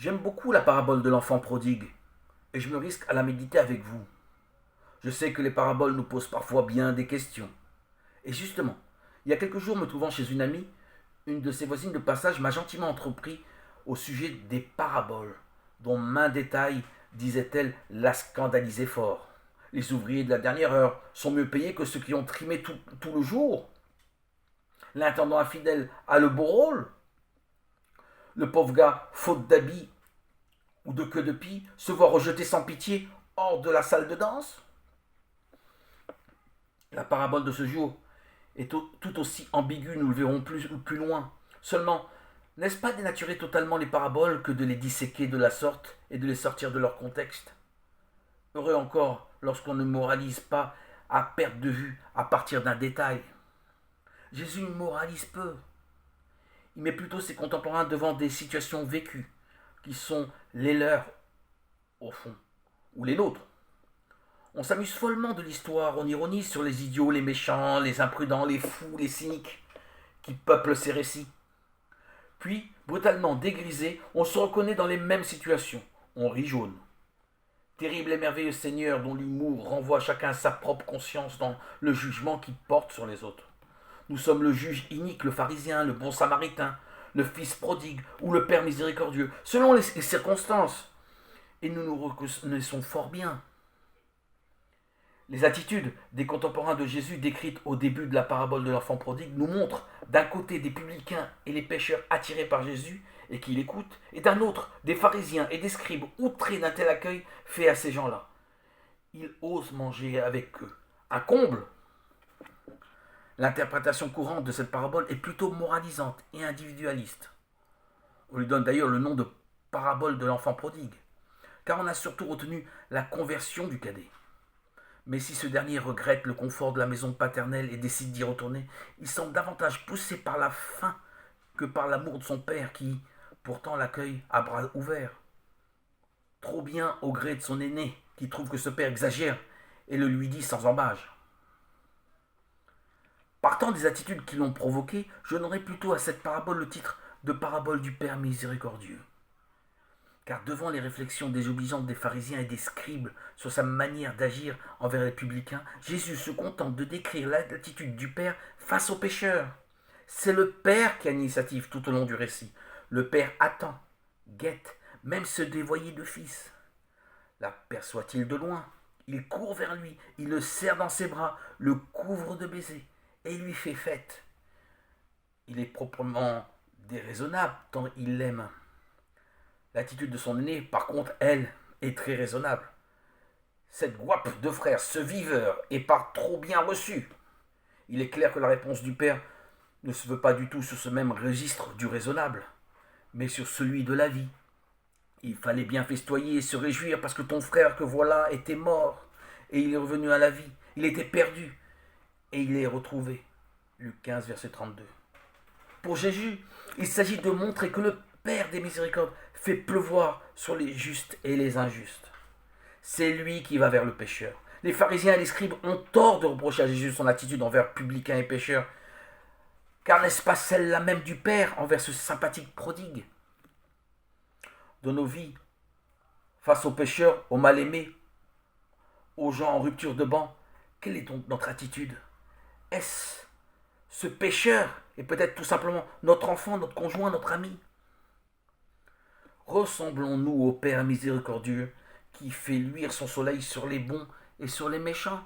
J'aime beaucoup la parabole de l'enfant prodigue, et je me risque à la méditer avec vous. Je sais que les paraboles nous posent parfois bien des questions. Et justement, il y a quelques jours, me trouvant chez une amie, une de ses voisines de passage m'a gentiment entrepris au sujet des paraboles, dont maint détail, disait-elle, la scandalisait fort. Les ouvriers de la dernière heure sont mieux payés que ceux qui ont trimé tout le jour. L'intendant infidèle a le beau rôle. Le pauvre gars, faute d'habits ou de queue de pie, se voit rejeté sans pitié hors de la salle de danse. La parabole de ce jour est tout aussi ambiguë, nous le verrons plus loin. Seulement, n'est-ce pas dénaturer totalement les paraboles que de les disséquer de la sorte et de les sortir de leur contexte? Heureux encore lorsqu'on ne moralise pas à perte de vue à partir d'un détail. Jésus moralise peu. Il met plutôt ses contemporains devant des situations vécues, qui sont les leurs, au fond, ou les nôtres. On s'amuse follement de l'histoire, on ironise sur les idiots, les méchants, les imprudents, les fous, les cyniques, qui peuplent ces récits. Puis, brutalement dégrisé, on se reconnaît dans les mêmes situations. On rit jaune. Terrible et merveilleux Seigneur dont l'humour renvoie chacun à sa propre conscience dans le jugement qu'il porte sur les autres. Nous sommes le juge inique, le pharisien, le bon samaritain, le fils prodigue ou le père miséricordieux, selon les circonstances. Et nous nous reconnaissons fort bien. Les attitudes des contemporains de Jésus décrites au début de la parabole de l'enfant prodigue nous montrent d'un côté des publicains et les pécheurs attirés par Jésus et qui l'écoutent, et d'un autre des pharisiens et des scribes outrés d'un tel accueil fait à ces gens-là. Ils osent manger avec eux. Un comble. L'interprétation courante de cette parabole est plutôt moralisante et individualiste. On lui donne d'ailleurs le nom de parabole de l'enfant prodigue, car on a surtout retenu la conversion du cadet. Mais si ce dernier regrette le confort de la maison paternelle et décide d'y retourner, il semble davantage poussé par la faim que par l'amour de son père qui, pourtant, l'accueille à bras ouverts. Trop bien au gré de son aîné, qui trouve que ce père exagère et le lui dit sans embâge. Partant des attitudes qui l'ont provoqué, je donnerai plutôt à cette parabole le titre de parabole du Père miséricordieux. Car devant les réflexions désobligeantes des pharisiens et des scribes sur sa manière d'agir envers les publicains, Jésus se contente de décrire l'attitude du Père face aux pécheurs. C'est le Père qui a l'initiative tout au long du récit. Le Père attend, guette, même ce dévoyé de fils. L'aperçoit-il de loin? Il court vers lui, il le serre dans ses bras, le couvre de baisers et lui fait fête. Il est proprement déraisonnable tant il l'aime. L'attitude de son aîné, par contre, elle, est très raisonnable. Cette guape de frère, ce viveur, est par trop bien reçu. Il est clair que la réponse du père ne se veut pas du tout sur ce même registre du raisonnable, mais sur celui de la vie. Il fallait bien festoyer et se réjouir parce que ton frère que voilà était mort, et il est revenu à la vie. Il était perdu, et il est retrouvé. Luc 15, verset 32. Pour Jésus, il s'agit de montrer que le Père des miséricordes fait pleuvoir sur les justes et les injustes. C'est lui qui va vers le pécheur. Les pharisiens et les scribes ont tort de reprocher à Jésus son attitude envers publicains et pécheurs, car n'est-ce pas celle-là même du Père envers ce sympathique prodigue? Dans nos vies, face aux pécheurs, aux mal-aimés, aux gens en rupture de banc, quelle est donc notre attitude? Est-ce ce pécheur et peut-être tout simplement notre enfant, notre conjoint, notre ami? Ressemblons-nous au Père miséricordieux qui fait luire son soleil sur les bons et sur les méchants?